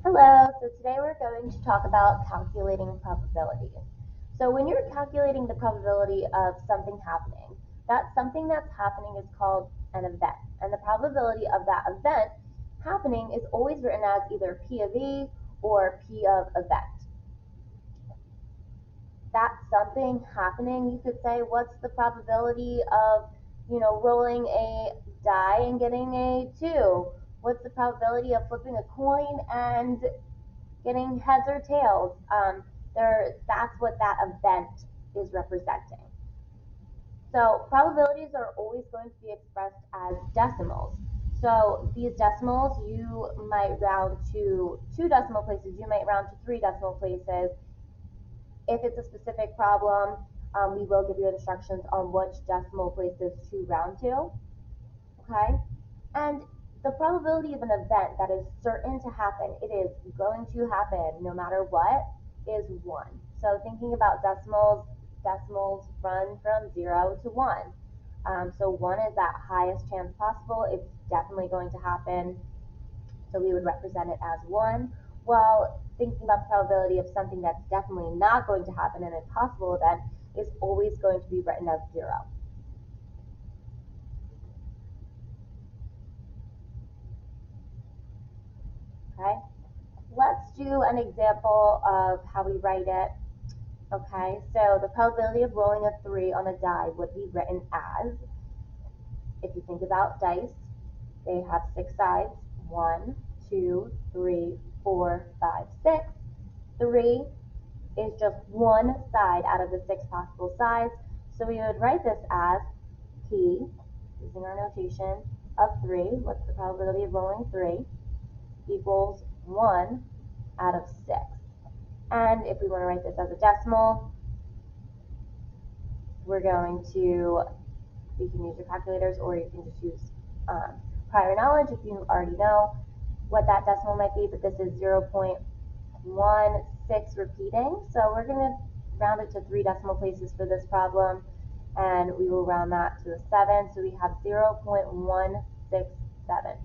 Hello, so today we're going to talk about calculating probability. So when you're calculating the probability of something happening, that something that's happening is called an event. And the probability of that event happening is always written as either P of E or P of event. That something happening, you could say, what's the probability of, rolling a die and getting a 2? What's the probability of flipping a coin and getting heads or tails? That's what that event is representing. So probabilities are always going to be expressed as decimals. So these decimals, you might round to 2 decimal places, you might round to 3 decimal places. If it's a specific problem, we will give you instructions on which decimal places to round to. Okay? And the probability of an event that is certain to happen, it is going to happen no matter what, is 1. So thinking about decimals run from 0 to 1. So 1 is that highest chance possible. It's definitely going to happen. So we would represent it as 1. While thinking about the probability of something that's definitely not going to happen, an impossible event, is always going to be written as 0. Okay? Let's do an example of how we write it. Okay, so the probability of rolling a 3 on a die would be written as, if you think about dice, they have 6 sides. 1, 2, 3, 4, 5, 6. 3 is just one side out of the 6 possible sides. So we would write this as P, using our notation, of 3. What's the probability of rolling 3? Equals 1 out of 6. And if we want to write this as a decimal, we're going to, you can use your calculators or you can just use prior knowledge if you already know what that decimal might be, but this is 0.16 repeating. So we're going to round it to 3 decimal places for this problem, and we will round that to a 7. So we have 0.167.